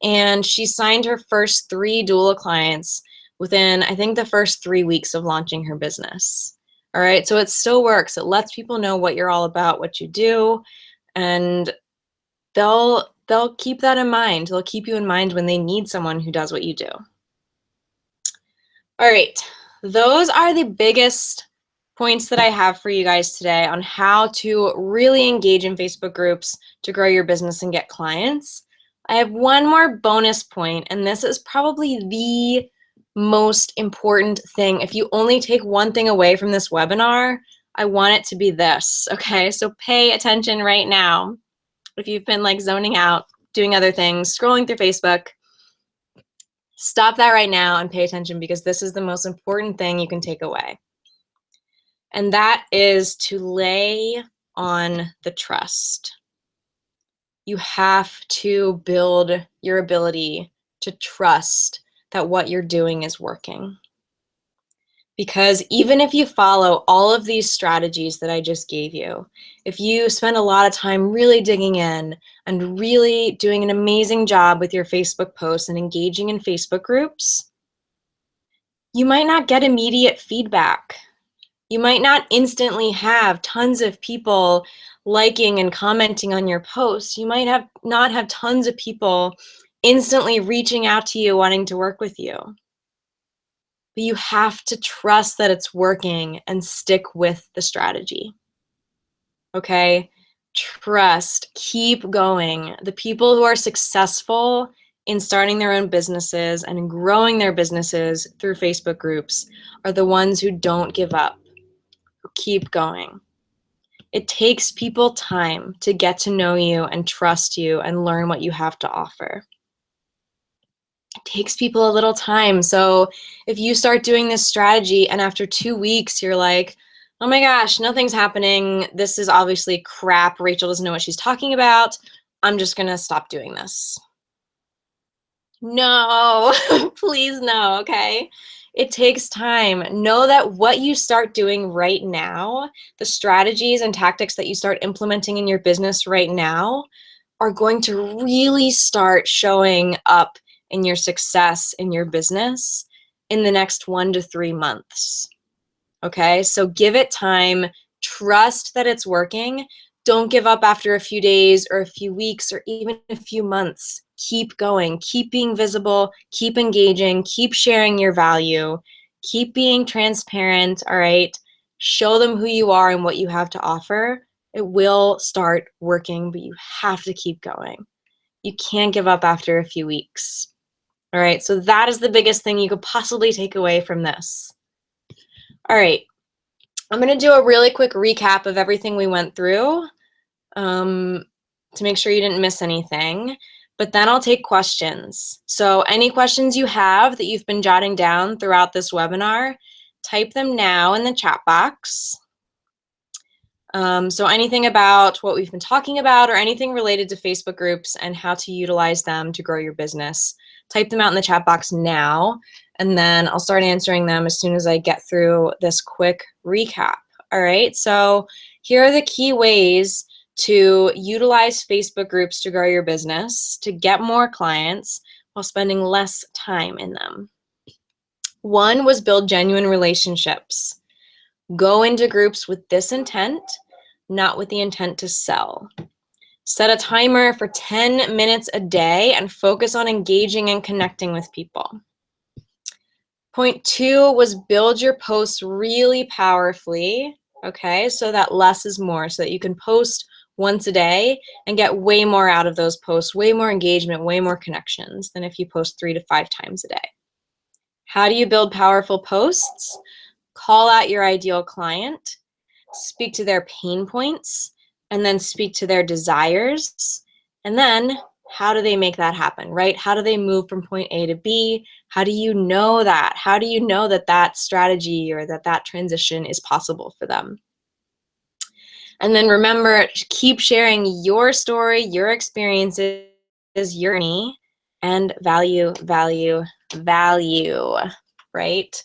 S1: and she signed her first 3 doula clients within, I think, the first 3 weeks of launching her business. All right, so it still works. It lets people know what you're all about, what you do, and they'll keep that in mind. They'll keep you in mind when they need someone who does what you do. All right, those are the biggest points that I have for you guys today on how to really engage in Facebook groups to grow your business and get clients. I have one more bonus point, and this is probably the most important thing. If you only take one thing away from this webinar, I want it to be this, okay? So pay attention right now. If you've been like zoning out, doing other things, scrolling through Facebook, stop that right now and pay attention because this is the most important thing you can take away. And that is to lay on the trust. You have to build your ability to trust that what you're doing is working. Because even if you follow all of these strategies that I just gave you, if you spend a lot of time really digging in and really doing an amazing job with your Facebook posts and engaging in Facebook groups, you might not get immediate feedback. You might not instantly have tons of people liking and commenting on your posts. You might not have tons of people instantly reaching out to you wanting to work with you. But you have to trust that it's working and stick with the strategy. Okay? Trust, keep going. The people who are successful in starting their own businesses and growing their businesses through Facebook groups are the ones who don't give up, who keep going. It takes people time to get to know you and trust you and learn what you have to offer. It takes people a little time. So if you start doing this strategy and after 2 weeks you're like, oh my gosh, nothing's happening. This is obviously crap. Rachel doesn't know what she's talking about. I'm just gonna stop doing this. No, please no, okay? It takes time. Know that what you start doing right now, the strategies and tactics that you start implementing in your business right now, are going to really start showing up in your success in your business in the next 1 to 3 months. Okay, so give it time, trust that it's working. Don't give up after a few days or a few weeks or even a few months. Keep going, keep being visible, keep engaging, keep sharing your value, keep being transparent, all right? Show them who you are and what you have to offer. It will start working, but you have to keep going. You can't give up after a few weeks. All right, so that is the biggest thing you could possibly take away from this. All right, I'm going to do a really quick recap of everything we went through to make sure you didn't miss anything, but then I'll take questions. So any questions you have that you've been jotting down throughout this webinar, type them now in the chat box. So anything about what we've been talking about or anything related to Facebook groups and how to utilize them to grow your business, type them out in the chat box now, and then I'll start answering them as soon as I get through this quick recap. All right, so here are the key ways to utilize Facebook groups to grow your business, to get more clients while spending less time in them. One was build genuine relationships. Go into groups with this intent, not with the intent to sell. Set a timer for 10 minutes a day and focus on engaging and connecting with people. Point 2 was build your posts really powerfully, okay, so that less is more, so that you can post once a day and get way more out of those posts, way more engagement, way more connections than if you post 3 to 5 times a day. How do you build powerful posts? Call out your ideal client, speak to their pain points, and then speak to their desires. And then how do they make that happen, right? How do they move from point A to B? How do you know that? How do you know that that strategy or that transition is possible for them? And then remember, keep sharing your story, your experiences, your journey, and value, value, value, right?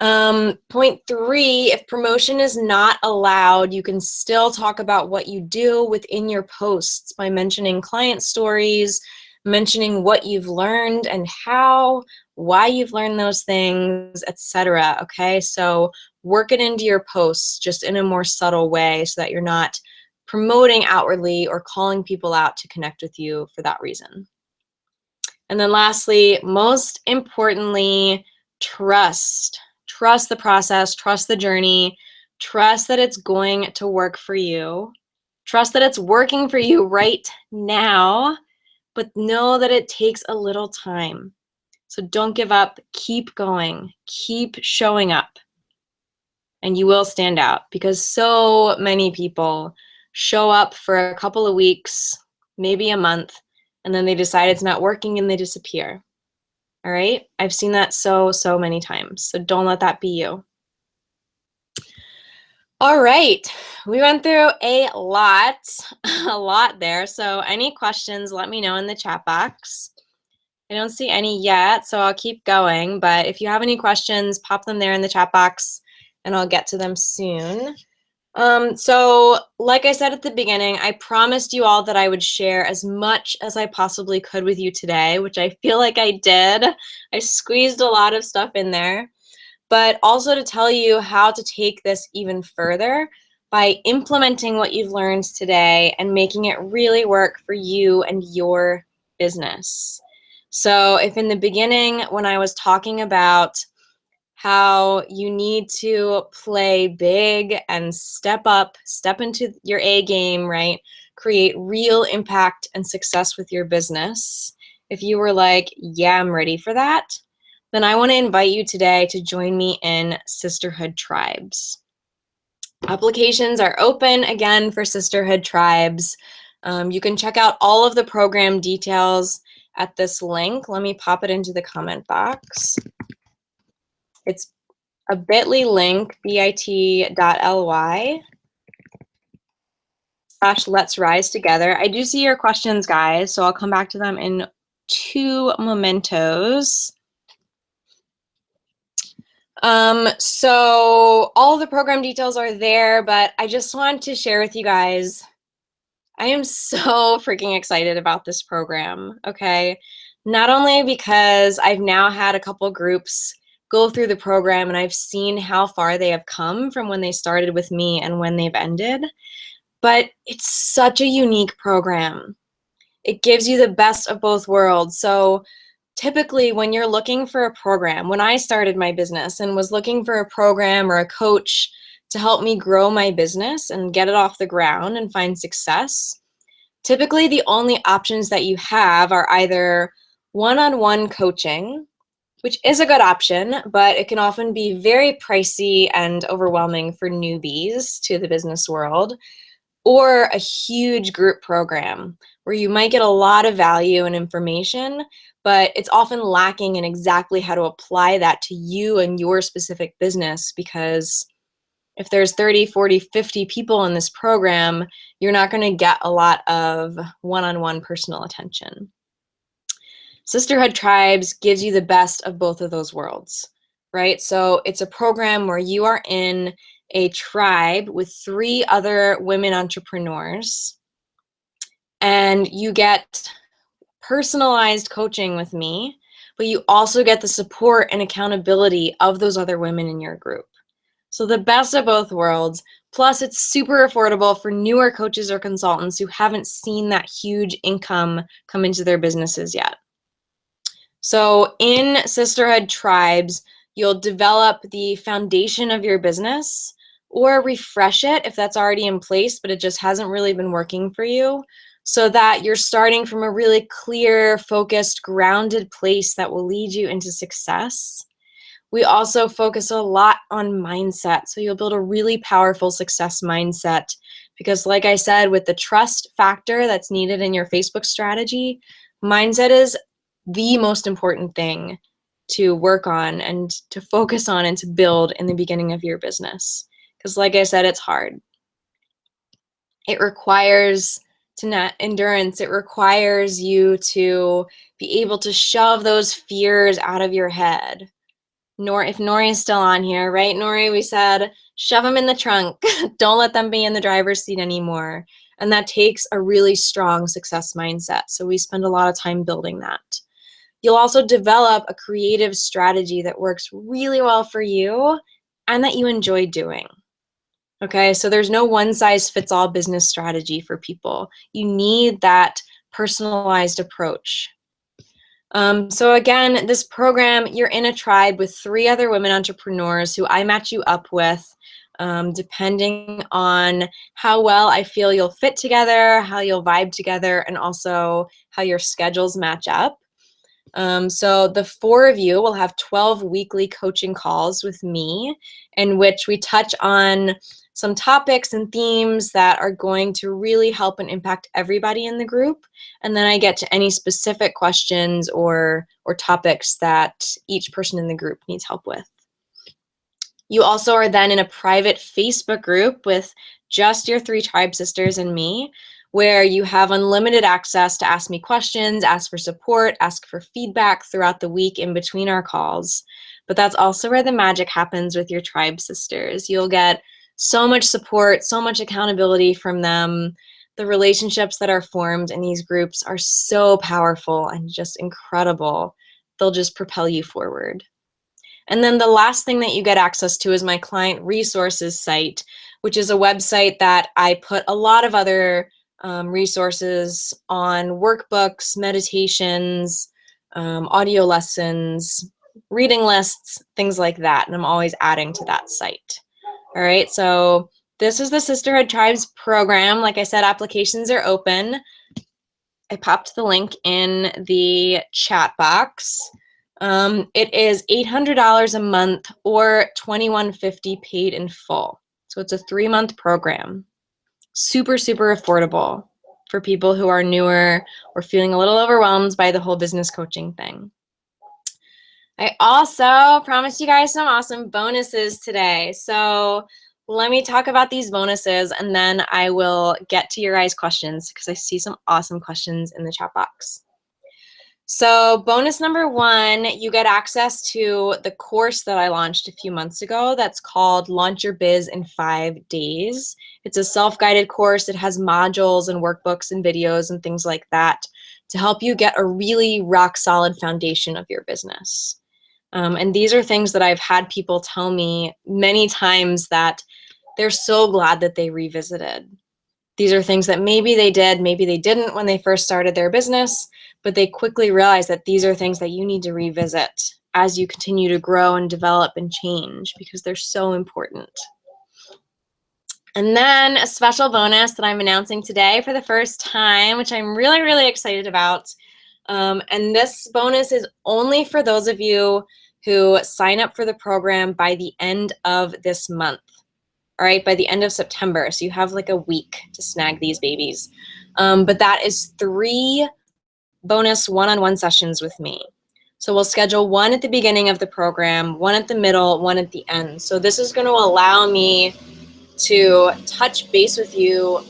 S1: Point 3, if promotion is not allowed, you can still talk about what you do within your posts by mentioning client stories, mentioning what you've learned and how, why you've learned those things, etc. Okay, so work it into your posts just in a more subtle way so that you're not promoting outwardly or calling people out to connect with you for that reason. And then lastly, most importantly, trust. Trust the process, trust the journey, trust that it's going to work for you. Trust that it's working for you right now, but know that it takes a little time. So don't give up, keep going, keep showing up, and you will stand out because so many people show up for a couple of weeks, maybe a month, and then they decide it's not working and they disappear. All right? I've seen that so many times. So don't let that be you. All right, we went through a lot there. So any questions, let me know in the chat box. I don't see any yet, so I'll keep going. But if you have any questions, pop them there in the chat box and I'll get to them soon. So like I said at the beginning, I promised you all that I would share as much as I possibly could with you today, which I feel like I did. I squeezed a lot of stuff in there, but also to tell you how to take this even further by implementing what you've learned today and making it really work for you and your business. So if in the beginning, when I was talking about how you need to play big and step up, step into your A game, right? Create real impact and success with your business. If you were like, yeah, I'm ready for that, then I want to invite you today to join me in Sisterhood Tribes. Applications are open again for Sisterhood Tribes. You can check out all of the program details at this link. Let me pop it into the comment box. It's a bit.ly link, bit.ly/Let's Rise Together. I do see your questions, guys, so I'll come back to them in 2 mementos. So all the program details are there, but I just want to share with you guys, I am so freaking excited about this program, okay? Not only because I've now had a couple groups go through the program and I've seen how far they have come from when they started with me and when they've ended, but it's such a unique program. It gives you the best of both worlds. So typically when you're looking for a program, when I started my business and was looking for a program or a coach to help me grow my business and get it off the ground and find success, typically the only options that you have are either one-on-one coaching, which is a good option, but it can often be very pricey and overwhelming for newbies to the business world, or a huge group program where you might get a lot of value and information, but it's often lacking in exactly how to apply that to you and your specific business, because if there's 30, 40, 50 people in this program, you're not going to get a lot of one-on-one personal attention. Sisterhood Tribes gives you the best of both of those worlds, right? So it's a program where you are in a tribe with 3 other women entrepreneurs, and you get personalized coaching with me, but you also get the support and accountability of those other women in your group. So the best of both worlds, plus it's super affordable for newer coaches or consultants who haven't seen that huge income come into their businesses yet. So in Sisterhood Tribes, you'll develop the foundation of your business or refresh it if that's already in place, but it just hasn't really been working for you, so that you're starting from a really clear, focused, grounded place that will lead you into success. We also focus a lot on mindset, so you'll build a really powerful success mindset, because like I said, with the trust factor that's needed in your Facebook strategy, mindset is the most important thing to work on and to focus on and to build in the beginning of your business. Because like I said, it's hard. It requires endurance. It requires you to be able to shove those fears out of your head. If Nori's still on here, right, Nori? We said, shove them in the trunk. Don't let them be in the driver's seat anymore. And that takes a really strong success mindset. So we spend a lot of time building that. You'll also develop a creative strategy that works really well for you and that you enjoy doing. Okay, so there's no one-size-fits-all business strategy for people. You need that personalized approach. So again, this program, you're in a tribe with 3 other women entrepreneurs who I match you up with, depending on how well I feel you'll fit together, how you'll vibe together, and also how your schedules match up. So the 4 of you will have 12 weekly coaching calls with me, in which we touch on some topics and themes that are going to really help and impact everybody in the group. And then I get to any specific questions or topics that each person in the group needs help with. You also are then in a private Facebook group with just your 3 tribe sisters and me, where you have unlimited access to ask me questions, ask for support, ask for feedback throughout the week in between our calls. But that's also where the magic happens with your tribe sisters. You'll get so much support, so much accountability from them. The relationships that are formed in these groups are so powerful and just incredible. They'll just propel you forward. And then the last thing that you get access to is my client resources site, which is a website that I put a lot of other resources on: workbooks, meditations, audio lessons, reading lists, things like that. And I'm always adding to that site. All right, so this is the Sisterhood Tribes program. Like I said, applications are open. I popped the link in the chat box. It is $800 a month or $2,150 paid in full. So it's a 3-month program. Super, super affordable for people who are newer or feeling a little overwhelmed by the whole business coaching thing. I also promised you guys some awesome bonuses today. So let me talk about these bonuses and then I will get to your guys' questions because I see some awesome questions in the chat box. So bonus number 1, you get access to the course that I launched a few months ago that's called Launch Your Biz in 5 Days. It's a self-guided course. It has modules and workbooks and videos and things like that to help you get a really rock solid foundation of your business. And these are things that I've had people tell me many times that they're so glad that they revisited. These are things that maybe they did, maybe they didn't when they first started their business, but they quickly realized that these are things that you need to revisit as you continue to grow and develop and change because they're so important. And then a special bonus that I'm announcing today for the first time, which I'm really, really excited about. And this bonus is only for those of you who sign up for the program by the end of this month. All right, by the end of September. So you have like a week to snag these babies. But that is 3 bonus one-on-one sessions with me. So we'll schedule 1 at the beginning of the program, 1 at the middle, 1 at the end. So this is going to allow me to touch base with you.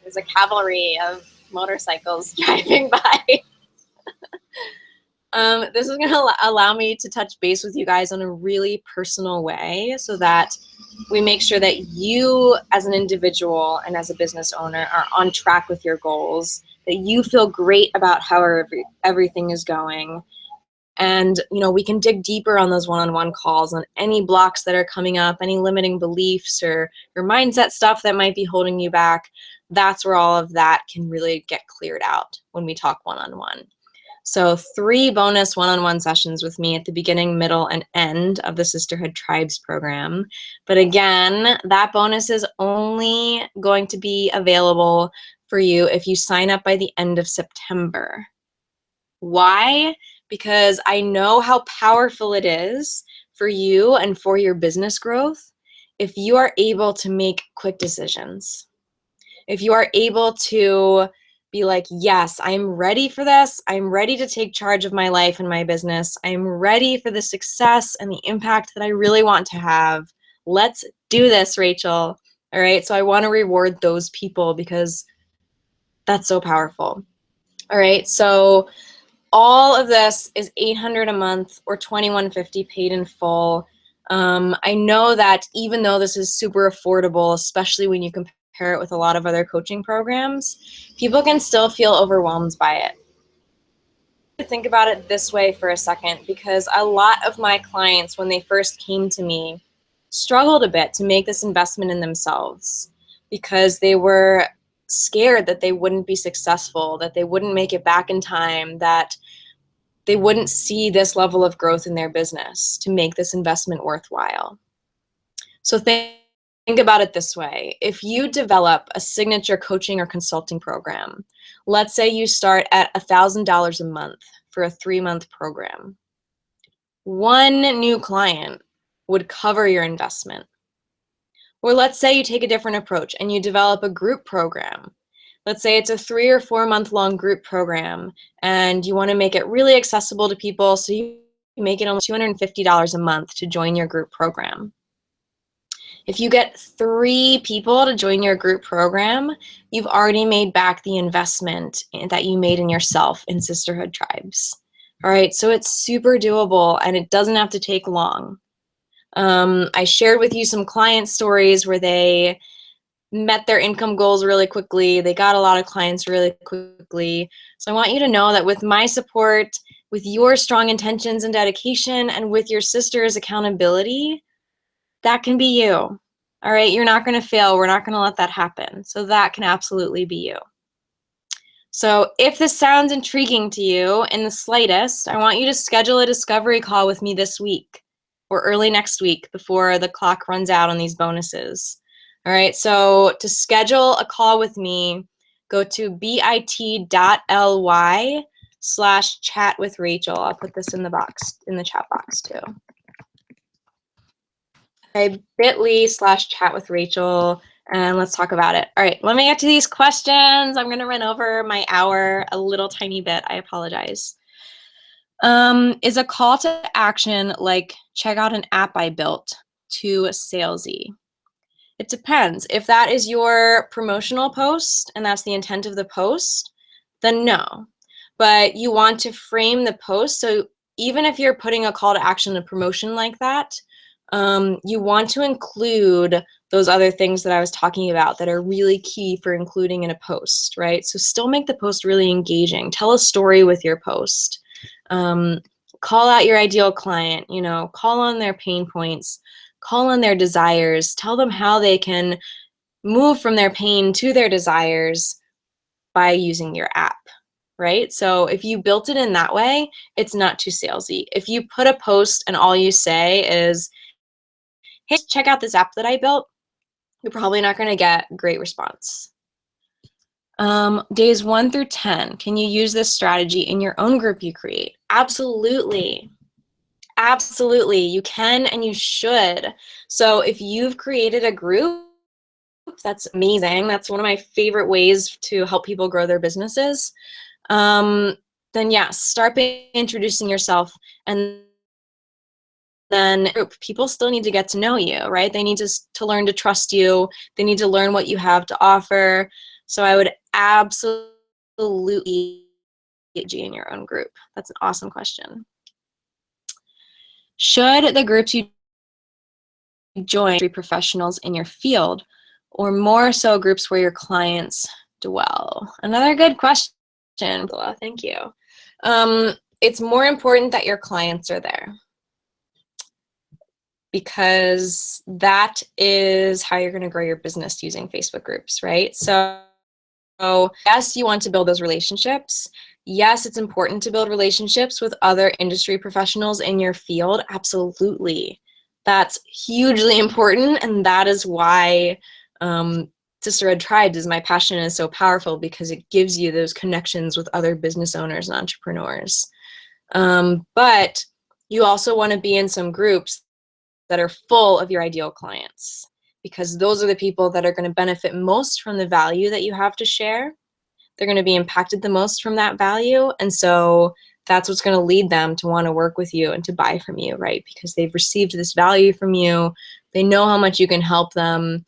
S1: There's a cavalry of motorcycles driving by. This is going to allow me to touch base with you guys in a really personal way so that we make sure that you as an individual and as a business owner are on track with your goals, that you feel great about how everything is going. And, you know, we can dig deeper on those one-on-one calls on any blocks that are coming up, any limiting beliefs or your mindset stuff that might be holding you back. That's where all of that can really get cleared out when we talk one-on-one. So 3 bonus one-on-one sessions with me at the beginning, middle, and end of the Sisterhood Tribes program. But again, that bonus is only going to be available for you if you sign up by the end of September. Why? Because I know how powerful it is for you and for your business growth if you are able to make quick decisions. If you are able to be like, yes, I'm ready for this. I'm ready to take charge of my life and my business. I'm ready for the success and the impact that I really want to have. Let's do this, Rachel. All right, so I want to reward those people because that's so powerful. All right, so all of this is $800 a month or $2,150 paid in full. I know that even though this is super affordable, especially when you compare it with a lot of other coaching programs, people can still feel overwhelmed by it. Think about it this way for a second, because a lot of my clients, when they first came to me, struggled a bit to make this investment in themselves because they were scared that they wouldn't be successful, that they wouldn't make it back in time, that they wouldn't see this level of growth in their business to make this investment worthwhile. So think about it this way. If you develop a signature coaching or consulting program, let's say you start at $1,000 a month for a 3-month program. 1 new client would cover your investment. Or let's say you take a different approach and you develop a group program. Let's say it's a 3 or 4 month long group program and you want to make it really accessible to people so you make it almost $250 a month to join your group program. If you get 3 people to join your group program, you've already made back the investment that you made in yourself in Sisterhood Tribes. All right, so it's super doable and it doesn't have to take long. I shared with you some client stories where they met their income goals really quickly. They got a lot of clients really quickly. So I want you to know that with my support, with your strong intentions and dedication, and with your sister's accountability, that can be you. All right, you're not going to fail. We're not going to let that happen. So that can absolutely be you. So if this sounds intriguing to you in the slightest, I want you to schedule a discovery call with me this week or early next week before the clock runs out on these bonuses. All right, so to schedule a call with me, go to bit.ly/chatwithrachel. I'll put this in the box, in the chat box too. Okay, bit.ly/chatwithrachel, and let's talk about it. All right, let me get to these questions. I'm gonna run over my hour a little tiny bit. I apologize. Is a call to action like check out an app I built too salesy? It depends. If that is your promotional post and that's the intent of the post, then no. But you want to frame the post, so even if you're putting a call to action, a promotion like that, you want to include those other things that I was talking about that are really key for including in a post, right? So still make the post really engaging. Tell a story with your post. Call out your ideal client, you know, call on their pain points, call on their desires, tell them how they can move from their pain to their desires by using your app, right? So if you built it in that way, it's not too salesy. If you put a post and all you say is, hey, check out this app that I built, you're probably not going to get great response. Days 1 through 10, can you use this strategy in your own group you create? Absolutely. Absolutely, you can and you should. So if you've created a group, that's amazing. That's one of my favorite ways to help people grow their businesses. Then yes, start by introducing yourself, and then people still need to get to know you, right? They need to learn to trust you. They need to learn what you have to offer. So I would absolutely get you in your own group. That's an awesome question. Should the groups you join be professionals in your field, or more so groups where your clients dwell? Another good question. Thank you. It's more important that your clients are there, because that is how you're going to grow your business using Facebook groups, right? So yes, you want to build those relationships. Yes, it's important to build relationships with other industry professionals in your field. Absolutely. That's hugely important, and that is why Sisterhood Tribes is my passion and is so powerful, because it gives you those connections with other business owners and entrepreneurs. But you also want to be in some groups that are full of your ideal clients, because those are the people that are going to benefit most from the value that you have to share. They're going to be impacted the most from that value, and so that's what's going to lead them to want to work with you and to buy from you, right? Because they've received this value from you. They know how much you can help them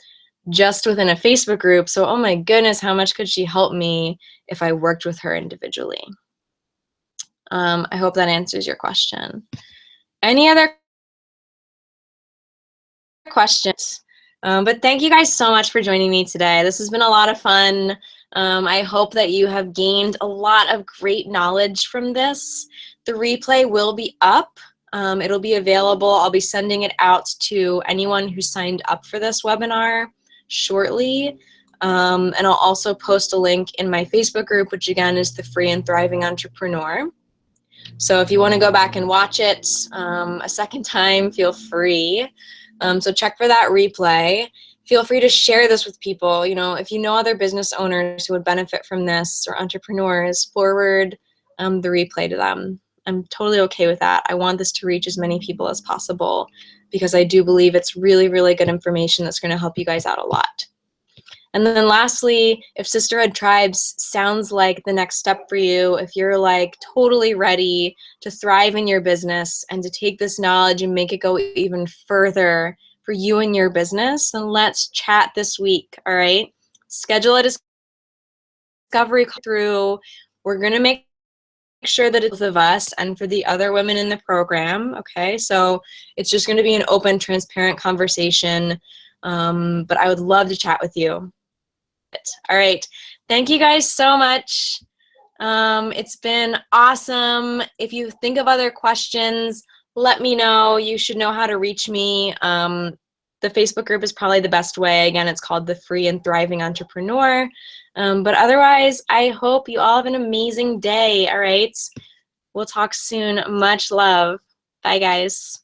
S1: just within a Facebook group. So, oh my goodness, how much could she help me if I worked with her individually? I hope that answers your question. Any other questions? But thank you guys so much for joining me today. This has been a lot of fun. I hope that you have gained a lot of great knowledge from this. The replay will be up. It'll be available. I'll be sending it out to anyone who signed up for this webinar shortly. And I'll also post a link in my Facebook group, which again is the Free and Thriving Entrepreneur. So if you want to go back and watch it a second time, feel free. So check for that replay. Feel free to share this with people. You know, if you know other business owners who would benefit from this, or entrepreneurs, forward the replay to them. I'm totally okay with that. I want this to reach as many people as possible, because I do believe it's really, really good information that's going to help you guys out a lot. And then lastly, if Sisterhood Tribes sounds like the next step for you, if you're like totally ready to thrive in your business and to take this knowledge and make it go even further for you and your business, then let's chat this week, all right? Schedule a discovery call through. We're gonna make sure that it's both of us and for the other women in the program, okay? So it's just gonna be an open, transparent conversation, but I would love to chat with you. All right, thank you guys so much. It's been awesome. If you think of other questions, let me know. You should know how to reach me. The Facebook group is probably the best way. Again, it's called The Free and Thriving Entrepreneur. But otherwise, I hope you all have an amazing day, all right? We'll talk soon. Much love. Bye, guys.